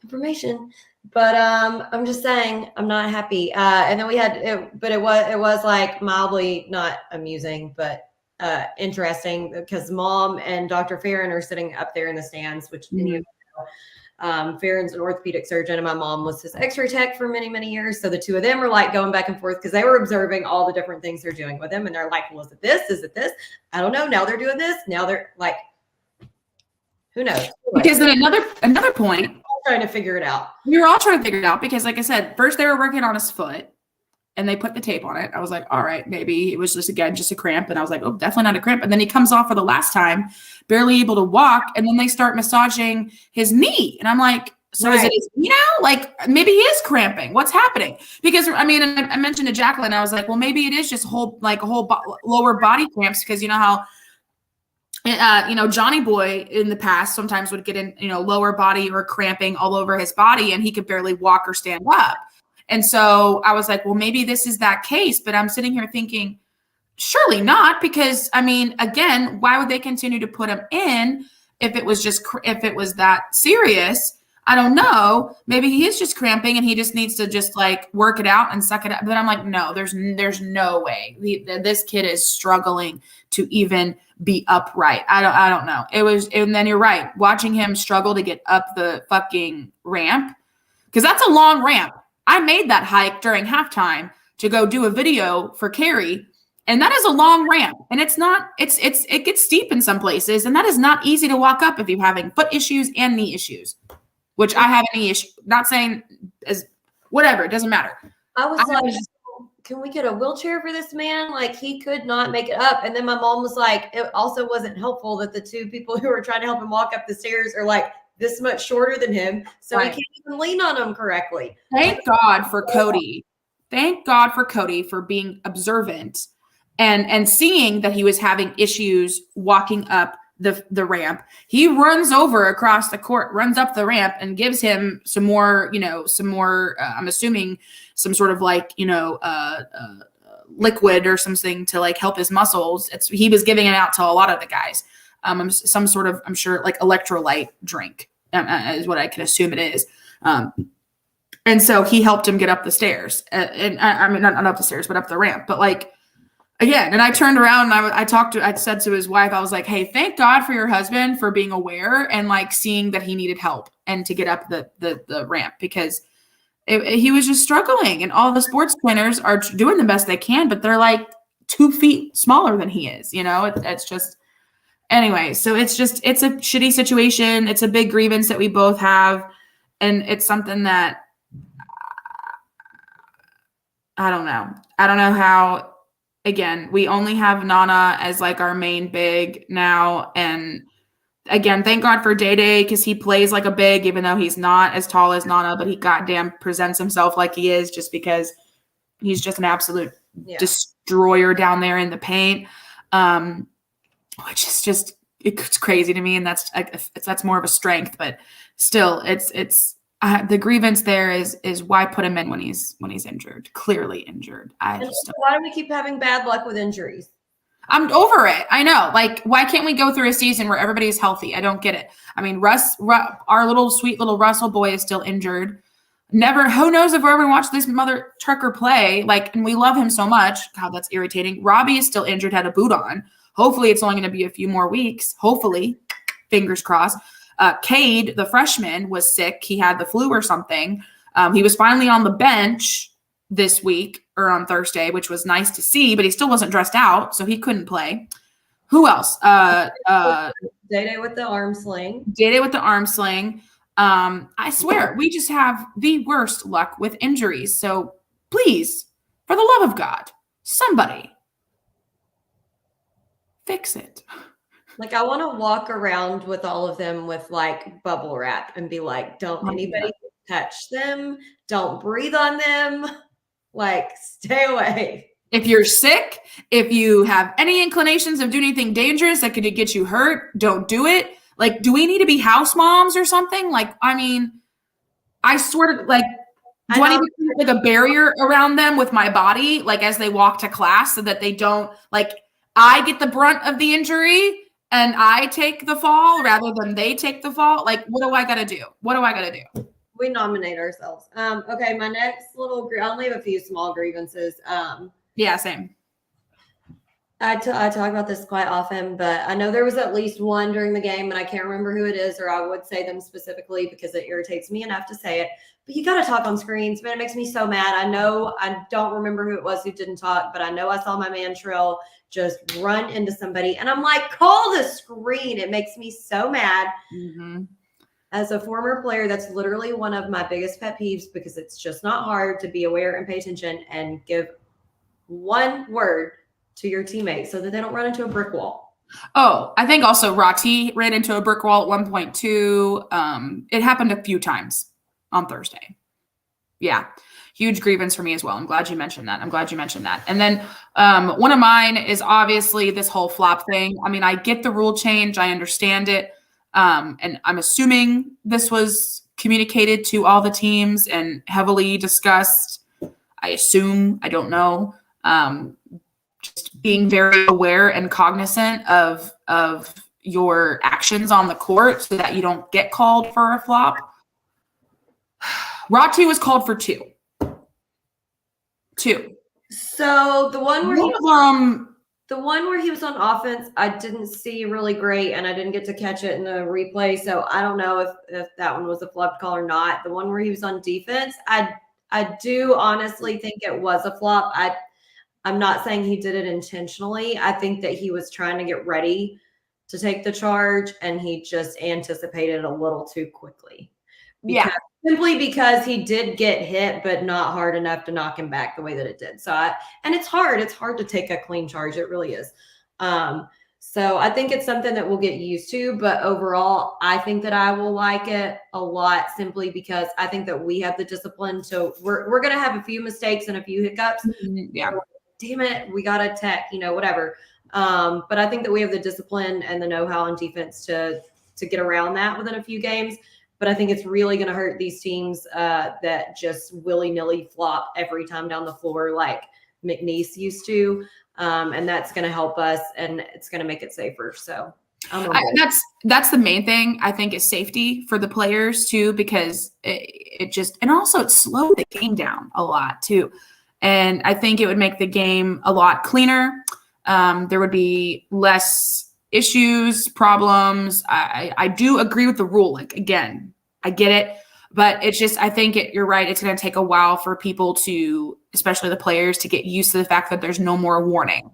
information. But I'm just saying I'm not happy. And then we had it, but it was like mildly not amusing, but interesting because Mom and Dr. Farron are sitting up there in the stands, which Farron's an orthopedic surgeon and my mom was his x-ray tech for many, many years. So the two of them were like going back and forth because they were observing all the different things they're doing with him. And they're like, well, is it this? Is it this? I don't know. Now they're doing this. Now they're like, who knows? Because then another point, trying to figure it out. We were all trying to figure it out because, like I said, first they were working on his foot and they put the tape on it. I was like, all right, maybe it was just a cramp. And I was like, oh, definitely not a cramp. And then he comes off for the last time, barely able to walk. And then they start massaging his knee. And I'm like, so is it his knee now? Like, maybe he is cramping. What's happening? Because, I mean, I mentioned to Jacqueline, I was like, well, maybe it is just lower body cramps because you know how, Johnny Boy in the past sometimes would get in, lower body or cramping all over his body and he could barely walk or stand up. And so I was like, well, maybe this is that case, but I'm sitting here thinking, surely not, because I mean, again, why would they continue to put him in if it was that serious? I don't know. Maybe he is just cramping and he just needs to just like work it out and suck it up. But I'm like, no, there's no way. This kid is struggling to even be upright. I don't know. And then you're right. Watching him struggle to get up the fucking ramp, because that's a long ramp. I made that hike during halftime to go do a video for Carrie, and that is a long ramp. And it gets steep in some places, and that is not easy to walk up if you're having foot issues and knee issues, which I have any issue. Not saying as whatever, it doesn't matter. I was like, can we get a wheelchair for this man? Like, he could not make it up. And then my mom was like, it also wasn't helpful that the two people who were trying to help him walk up the stairs are like this much shorter than him. So he can't even lean on them correctly. Thank God for Cody. Thank God for Cody for being observant and seeing that he was having issues walking up the ramp. He runs over across the court, runs up the ramp and gives him some more, I'm assuming some sort of like, liquid or something to like help his muscles. He was giving it out to a lot of the guys. Some sort of, I'm sure, like electrolyte drink is what I can assume it is. And so he helped him get up the stairs. And I mean, not up the stairs, but up the ramp. But like, again, and I turned around and I said to his wife, I was like, hey, thank God for your husband for being aware and like seeing that he needed help and to get up the ramp, because he was just struggling. And all the sports trainers are doing the best they can, but they're like 2 feet smaller than he is. It's just, anyway, so it's a shitty situation. It's a big grievance that we both have. And it's something that I don't know. I don't know how. Again, we only have Nana as like our main big now. And again, thank God for Day because he plays like a big, even though he's not as tall as Nana, but he goddamn presents himself like he is just because he's just an absolute destroyer down there in the paint. Which is just, it's crazy to me. And that's more of a strength, but still, it's the grievance there is why put him in when he's injured, clearly injured. And why do we keep having bad luck with injuries? I'm over it. I know. Like, why can't we go through a season where everybody's healthy? I don't get it. I mean, our little sweet little Russell boy is still injured. Who knows if we're ever going to watch this mother trucker play? Like, and we love him so much. God, that's irritating. Robbie is still injured, had a boot on. Hopefully it's only going to be a few more weeks. Hopefully, fingers crossed. Cade, the freshman, was sick. He had the flu or something. He was finally on the bench this week or on Thursday, which was nice to see, but he still wasn't dressed out, so he couldn't play. Who else? Day with the arm sling. Day with the arm sling. I swear, we just have the worst luck with injuries. So please, for the love of God, somebody fix it. Like, I want to walk around with all of them with like bubble wrap and be like, don't anybody touch them. Don't breathe on them. Like, stay away. If you're sick, if you have any inclinations of doing anything dangerous that could get you hurt, don't do it. Like, do we need to be house moms or something? Like, I mean, I swear to, like, do I need to put like a barrier around them with my body, like as they walk to class so that they don't, like, I get the brunt of the injury and I take the fall rather than they take the fall? Like, what do I got to do? What do I got to do? We nominate ourselves. Okay, my next little, I only have a few small grievances. Yeah, same. I talk about this quite often, but I know there was at least one during the game, and I can't remember who it is, or I would say them specifically because it irritates me enough to say it. But you got to talk on screens, man. It makes me so mad. I know I don't remember who it was who didn't talk, but I know I saw my man Trill just run into somebody, and I'm like, call the screen. It makes me so mad. Mm-hmm. As a former player, that's literally one of my biggest pet peeves because it's just not hard to be aware and pay attention and give one word to your teammates so that they don't run into a brick wall. Oh, I think also Rati ran into a brick wall at one point too. It happened a few times on Thursday. Yeah. Huge grievance for me as well. I'm glad you mentioned that. And then one of mine is obviously this whole flop thing. I mean, I get the rule change. I understand it. And I'm assuming this was communicated to all the teams and heavily discussed. I assume, I don't know. Just being very aware and cognizant of your actions on the court so that you don't get called for a flop. Rati was called for two. So the one where he was on offense, I didn't see really great, and I didn't get to catch it in the replay. So I don't know if that one was a flop call or not. The one where he was on defense, I do honestly think it was a flop. I'm not saying he did it intentionally. I think that he was trying to get ready to take the charge, and he just anticipated a little too quickly. Simply because he did get hit, but not hard enough to knock him back the way that it did. So, and it's hard. It's hard to take a clean charge. It really is. So I think it's something that we'll get used to. But overall, I think that I will like it a lot simply because I think that we have the discipline. So we're going to have a few mistakes and a few hiccups. Yeah. So, damn it, we got to tech, whatever. But I think that we have the discipline and the know-how on defense to get around that within a few games. But I think it's really going to hurt these teams that just willy-nilly flop every time down the floor like McNeese used to. And that's going to help us, and it's going to make it safer. So that's the main thing, I think, is safety for the players too, because it just – and also it slowed the game down a lot too. And I think it would make the game a lot cleaner. There would be less issues, problems. I do agree with the rule. Like, again, I get it, but it's just, I think you're right. It's going to take a while for people to, especially the players, to get used to the fact that there's no more warning.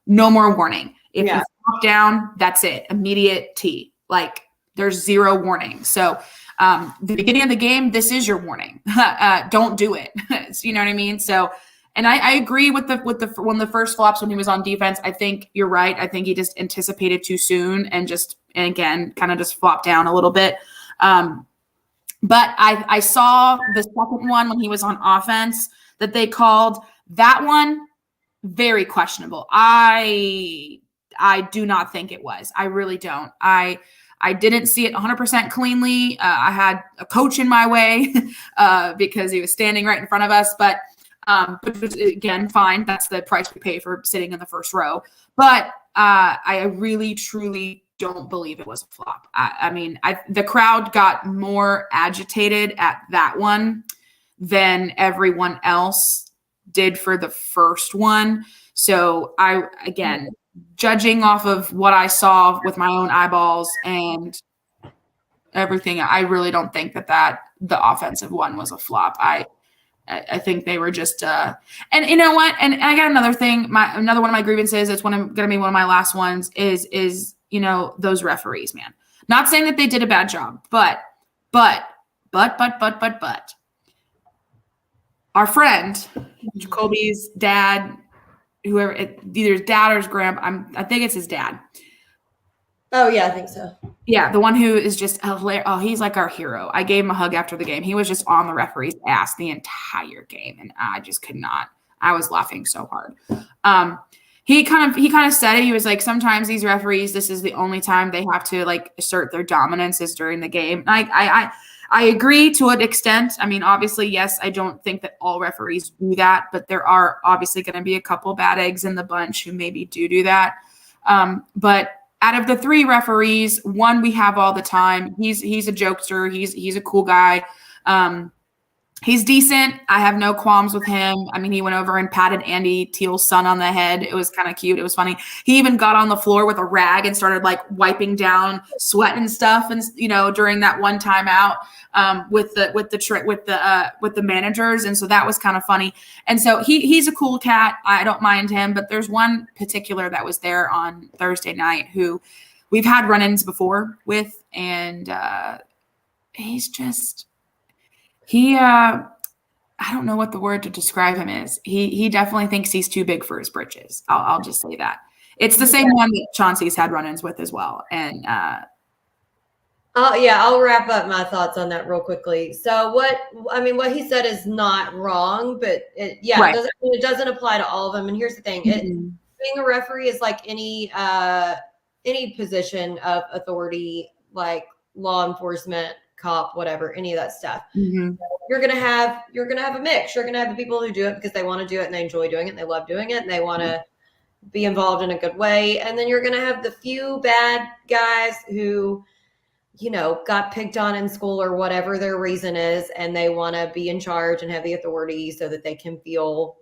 No more warning. If you flop down, that's it. Immediate T. Like, there's zero warning. So the beginning of the game, this is your warning. Don't do it. You know what I mean? So, and I agree with one of the first flops when he was on defense. I think you're right. I think he just anticipated too soon and again, kind of just flopped down a little bit. But I saw the second one when he was on offense that they called. That one, very questionable. I do not think it was. I really don't. I I didn't see it 100% cleanly. I had a coach in my way because he was standing right in front of us, but it was, again, fine. That's the price we pay for sitting in the first row. But I really, truly don't believe it was a flop. I mean, the crowd got more agitated at that one than everyone else did for the first one. So again, judging off of what I saw with my own eyeballs and everything, I really don't think that the offensive one was a flop. I think they were just and you know what? And I got another thing. Another one of my grievances, it's going to be one of my last ones, is those referees, man. Not saying that they did a bad job, but our friend, Jacoby's dad, whoever, either his dad or his grandpa, I think it's his dad. Oh, yeah, I think so. Yeah, the one who is just hilarious. Oh, he's like our hero. I gave him a hug after the game. He was just on the referee's ass the entire game, and I just could not. I was laughing so hard. He kind of said it. He was like, sometimes these referees, this is the only time they have to like assert their dominance is during the game. I agree to an extent. I mean, obviously, yes, I don't think that all referees do that, but there are obviously going to be a couple bad eggs in the bunch who maybe do that. But out of the three referees, one we have all the time. He's a jokester. He's a cool guy. He's decent. I have no qualms with him. I mean, he went over and patted Andy Teal's son on the head. It was kind of cute. It was funny. He even got on the floor with a rag and started like wiping down sweat and stuff. And during that one timeout with the managers. And so that was kind of funny. And so he's a cool cat. I don't mind him. But there's one particular that was there on Thursday night who we've had run-ins before with, and he's just. I don't know what the word to describe him is. He definitely thinks he's too big for his britches. I'll just say that. It's the same one that Chauncey's had run-ins with as well. And I'll wrap up my thoughts on that real quickly. So what he said is not wrong, but it doesn't apply to all of them. And here's the thing: being a referee is like any position of authority, like law enforcement, cop, whatever, any of that stuff. Mm-hmm. You're gonna have a mix. You're gonna have the people who do it because they want to do it and they enjoy doing it and they love doing it and they want to be involved in a good way. And then you're gonna have the few bad guys who, got picked on in school or whatever their reason is, and they want to be in charge and have the authority so that they can feel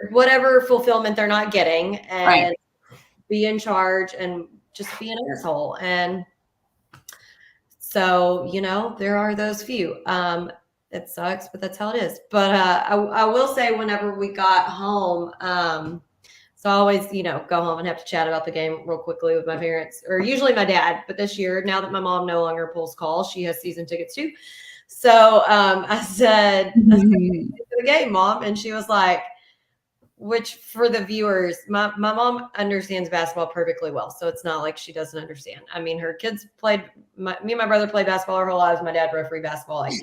whatever fulfillment they're not getting and be in charge and just be an asshole. And so, there are those few. It sucks, but that's how it is. But I will say whenever we got home, so I always, go home and have to chat about the game real quickly with my parents, or usually my dad. But this year, now that my mom no longer pulls calls, she has season tickets too. So I said, the game, Mom. And she was like, which for the viewers, my mom understands basketball perfectly well. So it's not like she doesn't understand. I mean, her kids me and my brother played basketball our whole lives. My dad refereed basketball. Like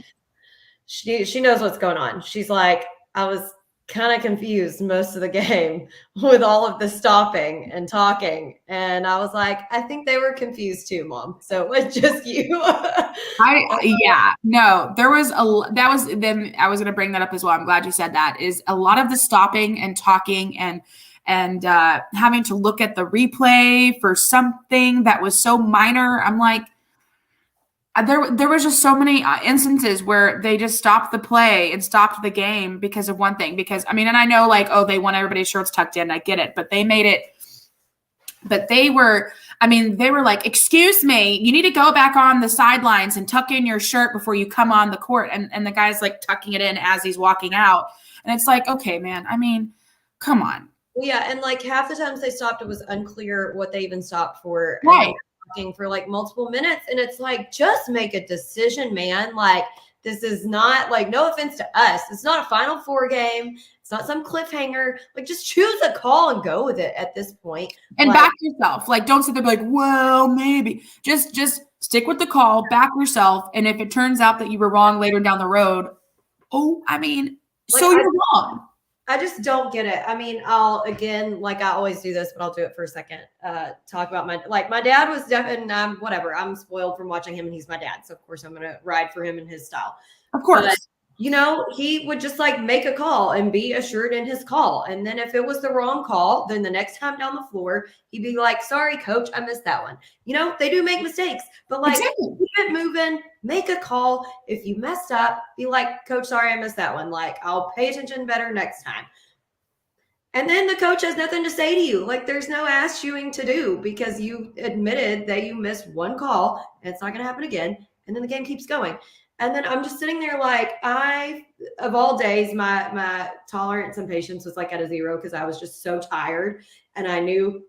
she knows what's going on. She's like, I was kind of confused most of the game with all of the stopping and talking. And I was like, I think they were confused too, Mom. So it was just you. There was I was going to bring that up as well. I'm glad you said that. Is a lot of the stopping and talking and having to look at the replay for something that was so minor. I'm like, there was just so many instances where they just stopped the play and stopped the game because of one thing. Because and I know they want everybody's shirts tucked in. I get it, but they made it. But they were like, excuse me, you need to go back on the sidelines and tuck in your shirt before you come on the court. And the guy's like tucking it in as he's walking out. And it's like, okay, man, come on. Yeah. And like half the times they stopped, it was unclear what they even stopped for. Right. For like multiple minutes. And it's like, just make a decision, man. Like, this is not like, no offense to us, it's not a Final Four game. It's not some cliffhanger. Like, just choose a call and go with it at this point. And back yourself. Like, don't sit there and be like, well, maybe. Just stick with the call, back yourself. And if it turns out that you were wrong later down the road, you're wrong. I just don't get it. I mean, I'll again, like I always do this, but I'll do it for a second. Talk about my dad was definitely whatever. I'm spoiled from watching him, and he's my dad, so of course I'm gonna ride for him in his style. Of course. But he would just like make a call and be assured in his call. And then if it was the wrong call, then the next time down the floor, he'd be like, sorry, coach, I missed that one. They do make mistakes, but like Exactly. keep it moving, make a call. If you messed up, be like, coach, sorry, I missed that one. Like, I'll pay attention better next time. And then the coach has nothing to say to you. Like, there's no ass chewing to do because you admitted that you missed one call and it's not going to happen again. And then the game keeps going. And then I'm just sitting there like, of all days, my tolerance and patience was like at a 0 because I was just so tired. And I knew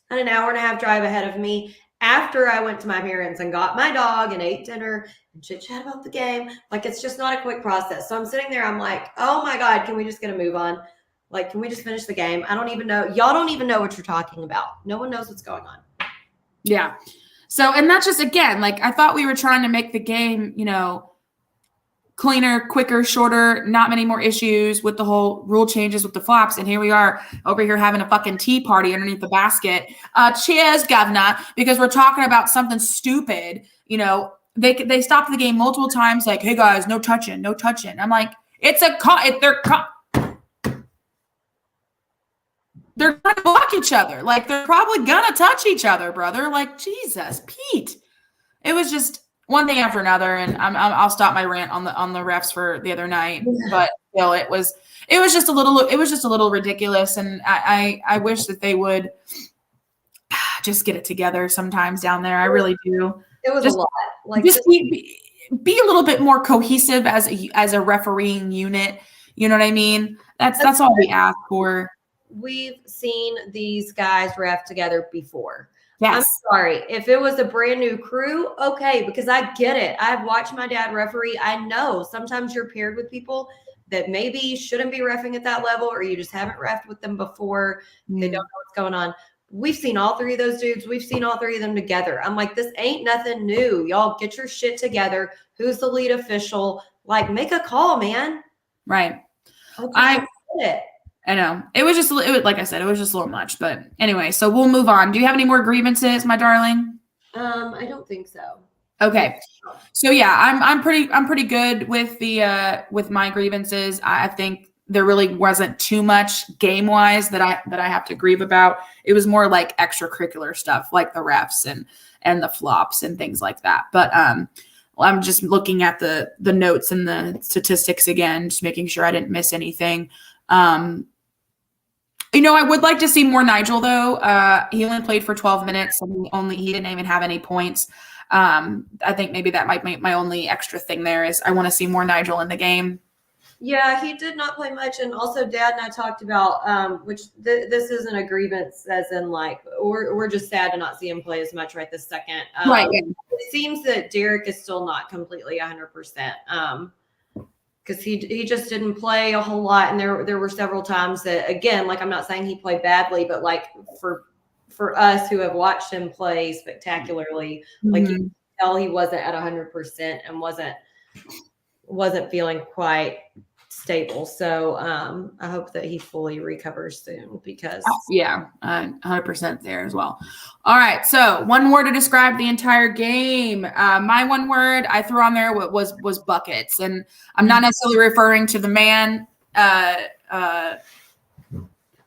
I had an hour and a half drive ahead of me after I went to my parents and got my dog and ate dinner and chit chat about the game. Like, it's just not a quick process. So I'm sitting there, I'm like, oh my God, can we just get a move on? Like, can we just finish the game? I don't even know. Y'all don't even know what you're talking about. No one knows what's going on. Yeah. So, and that's just, again, like, I thought we were trying to make the game, cleaner, quicker, shorter, not many more issues with the whole rule changes with the flops. And here we are over here having a fucking tea party underneath the basket. Cheers, Governor, because we're talking about something stupid. They stopped the game multiple times, like, hey guys, no touching, no touching. I'm like, they're going to block each other. Like, they're probably going to touch each other, brother. Like, Jesus, Pete. It was just one thing after another, and I'll stop my rant on the refs for the other night. But still, it was just a little ridiculous, and I wish that they would just get it together sometimes down there. I really do. It was just, a lot. Like, just be a little bit more cohesive as a refereeing unit. You know what I mean? That's all we ask for. We've seen these guys ref together before. Yes. I'm sorry. If it was a brand new crew, okay, because I get it. I've watched my dad referee. I know sometimes you're paired with people that maybe shouldn't be reffing at that level, or you just haven't reffed with them before. They don't know what's going on. We've seen all three of those dudes. We've seen all three of them together. I'm like, this ain't nothing new. Y'all get your shit together. Who's the lead official? Like, make a call, man. Right. I get it. I know. It was like I said, it was just a little much. But anyway, so we'll move on. Do you have any more grievances, my darling? I don't think so. Okay. So yeah, I'm pretty good with with my grievances. I think there really wasn't too much game wise that I have to grieve about. It was more like extracurricular stuff, like the refs and the flops and things like that. But I'm just looking at the notes and the statistics again, just making sure I didn't miss anything. I would like to see more Nigel though. He only played for 12 minutes and he didn't even have any points. I think maybe that might make my only extra thing there is I want to see more Nigel in the game. Yeah, he did not play much. And also Dad and I talked about, this isn't a grievance as in like, we're just sad to not see him play as much right this second. Right. It seems that Derek is still not completely 100%. Because he just didn't play a whole lot. And there were several times that, again, like I'm not saying he played badly, but like for us who have watched him play spectacularly, like you can tell he wasn't at 100% and wasn't feeling quite stable. So I hope that he fully recovers soon because 100% there as well. All right. So one word to describe the entire game. My one word I threw on there was buckets, and I'm not necessarily referring to the man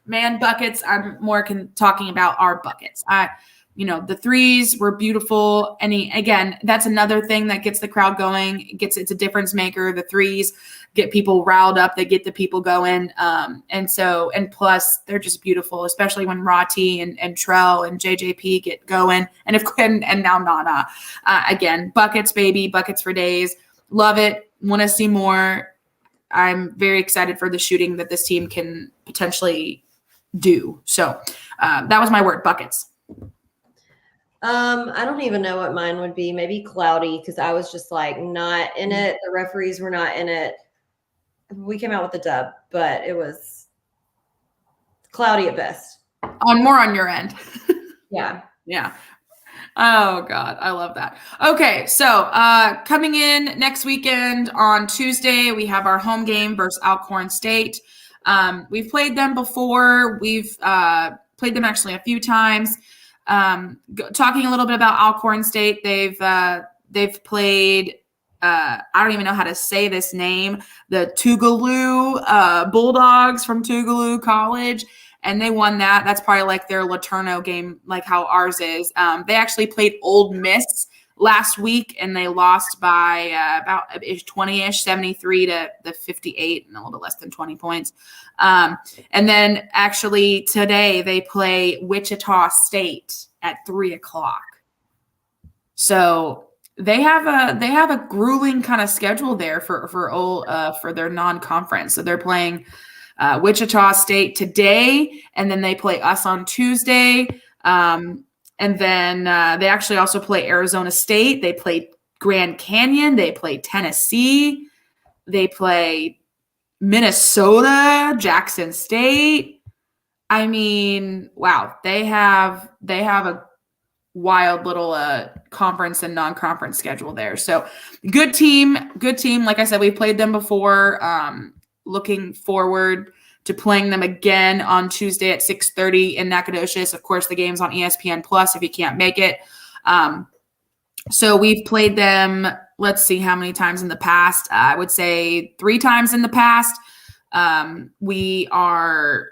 buckets. I'm more talking about our buckets. The threes were beautiful. And again, that's another thing that gets the crowd going. It's a difference maker. The threes get people riled up. They get the people going. And plus they're just beautiful, especially when Rati and Trell and JJP get going. And now Nana, again, buckets, baby, buckets for days. Love it. Want to see more. I'm very excited for the shooting that this team can potentially do. So that was my word, buckets. I don't even know what mine would be. Maybe cloudy because I was just like not in it. The referees were not in it. We came out with a dub, but it was cloudy at best. More on your end. Yeah. Yeah. Oh God, I love that. Okay, so coming in next weekend on Tuesday, we have our home game versus Alcorn State. We've played them before. We've played them actually a few times. Talking a little bit about Alcorn State, they've played. I don't even know how to say this name. The Tougaloo Bulldogs from Tougaloo College, and they won that. That's probably like their Laterno game, like how ours is. They actually played Old Miss last week, and they lost by about 20-ish, 73 to the 58, and a little bit less than 20 points. And then actually today they play Wichita State at 3:00. So they have a grueling kind of schedule there for their non-conference. So they're playing Wichita State today, and then they play us on Tuesday. And then they actually also play Arizona State. They play Grand Canyon. They play Tennessee. They play Minnesota, Jackson State. I mean, wow, they have a wild little conference and non-conference schedule there. So good team. Like I said, we've played them before. Looking forward to playing them again on Tuesday at 6:30 in Nacogdoches. Of course, the game's on ESPN Plus if you can't make it. So we've played them, let's see how many times in the past. I would say 3 times in the past. We are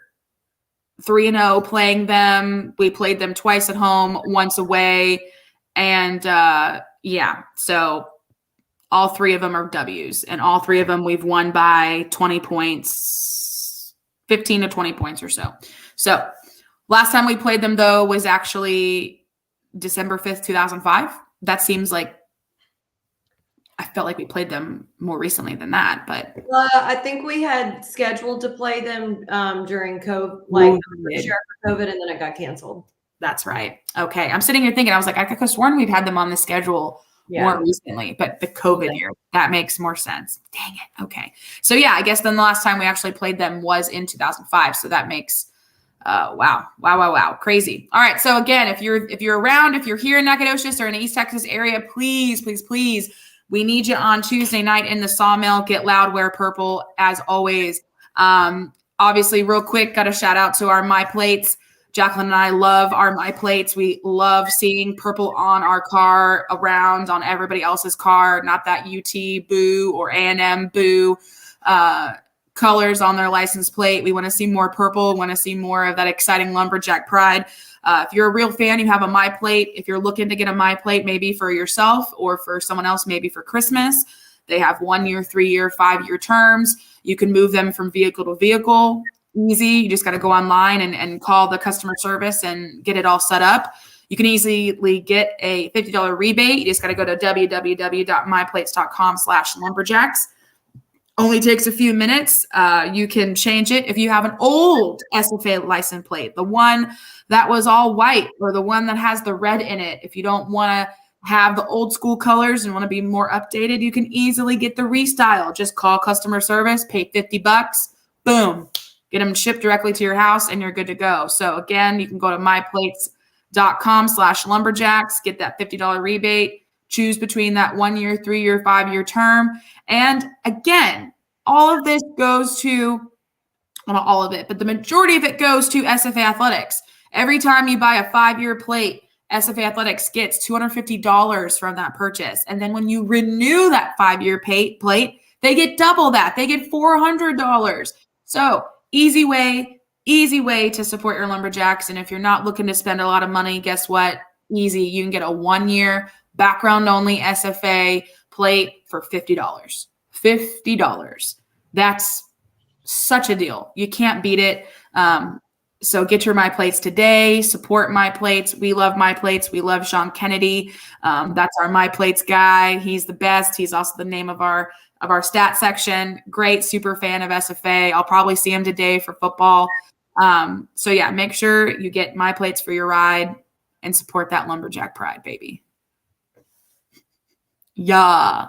3-0 playing them. We played them twice at home, once away. And so all 3 of them are W's, and all 3 of them we've won by 20 points, 15 to 20 points or so. So last time we played them, though, was actually December 5th, 2005. That seems like I felt like we played them more recently than that, but I think we had scheduled to play them during COVID, like COVID, and then it got canceled. That's right. Okay, I'm sitting here thinking, I was like, I could have sworn we've had them on the schedule more recently, but the COVID year, that makes more sense. Dang it. Okay, so yeah, I guess then the last time we actually played them was in 2005, so that makes wow, crazy. All right, so again, if you're around, if you're here in Nacogdoches or in the East Texas area, please. We need you on Tuesday night in the Sawmill. Get loud, wear purple, as always. Obviously, real quick, got a shout out to our My Plates. Jacqueline and I love our My Plates. We love seeing purple on our car, around on everybody else's car, not that UT boo or A&M boo colors on their license plate. We want to see more purple, want to see more of that exciting lumberjack pride. If you're a real fan, you have a My Plate. If you're looking to get a My Plate, maybe for yourself or for someone else, maybe for Christmas, they have 1 year, 3 year, 5 year terms. You can move them from vehicle to vehicle. Easy. You just got to go online and call the customer service and get it all set up. You can easily get a $50 rebate. You just got to go to www.myplates.com/lumberjacks. Only takes a few minutes. You can change it if you have an old SFA license plate, the one that was all white or the one that has the red in it. If you don't want to have the old school colors and want to be more updated, you can easily get the restyle. Just call customer service, pay $50, boom, get them shipped directly to your house, and you're good to go. So again, you can go to myplates.com/lumberjacks, get that $50 rebate, choose between that 1 year, 3 year, 5 year term. And again, all of this goes to, well, not all of it, but the majority of it goes to SFA Athletics. Every time you buy a 5 year plate, SFA Athletics gets $250 from that purchase. And then when you renew that 5 year plate, they get double that. They get $400. So easy way to support your lumberjacks. And if you're not looking to spend a lot of money, guess what? Easy. You can get a 1 year background only SFA plate for $50. $50. That's such a deal. You can't beat it. So get your My Plates today. Support My Plates. We love My Plates. We love Sean Kennedy. That's our My Plates guy. He's the best. He's also the name of our stat section. Great super fan of SFA. I'll probably see him today for football. So yeah, make sure you get My Plates for your ride and support that lumberjack pride, baby. Yeah.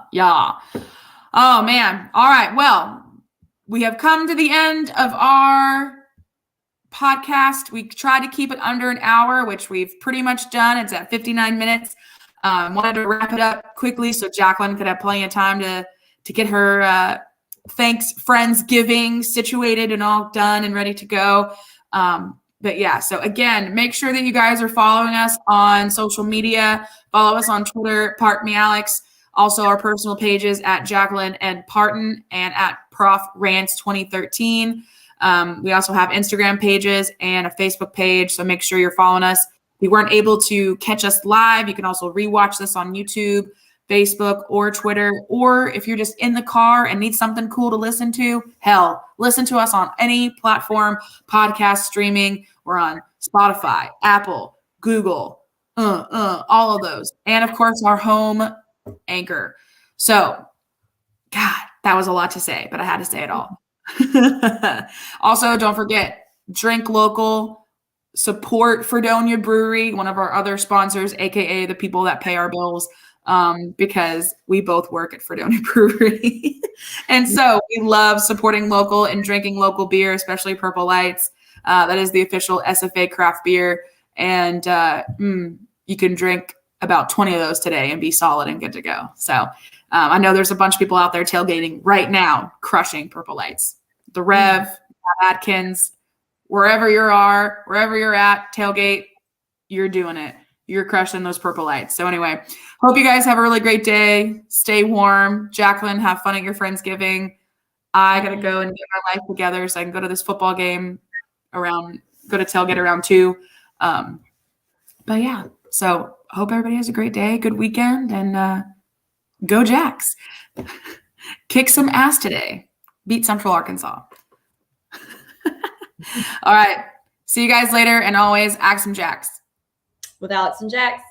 Oh man. All right. Well, we have come to the end of our podcast. We tried to keep it under an hour, which we've pretty much done. It's at 59 minutes. Wanted to wrap it up quickly so Jacqueline could have plenty of time to get her thanks Friendsgiving situated and all done and ready to go. But yeah, so again, make sure that you guys are following us on social media. Follow us on Twitter, Part Me Alex. Also, our personal pages at Jacqueline and Parton and at Prof Rants 2013. We also have Instagram pages and a Facebook page, so make sure you're following us. If you weren't able to catch us live, you can also rewatch this on YouTube, Facebook, or Twitter. Or if you're just in the car and need something cool to listen to, hell, listen to us on any platform, podcast streaming. We're on Spotify, Apple, Google, all of those. And of course, our home Anchor. So, God, that was a lot to say, but I had to say it all. Also, don't forget, drink local, support Fredonia Brewery, one of our other sponsors, aka the people that pay our bills, because we both work at Fredonia Brewery. And so we love supporting local and drinking local beer, especially Purple Lights. That is the official SFA craft beer. And you can drink about 20 of those today and be solid and good to go. So I know there's a bunch of people out there tailgating right now, crushing Purple Lights. The Rev, Atkins, wherever you're at, tailgate, you're doing it. You're crushing those Purple Lights. So anyway, hope you guys have a really great day. Stay warm. Jacqueline, have fun at your Friendsgiving. I got to go and get my life together so I can go to this football game go to tailgate around 2. But yeah, so hope everybody has a great day, good weekend, and go Jacks. Kick some ass today. Beat Central Arkansas. All right. See you guys later, and always act some Jacks. With Alex and Jax.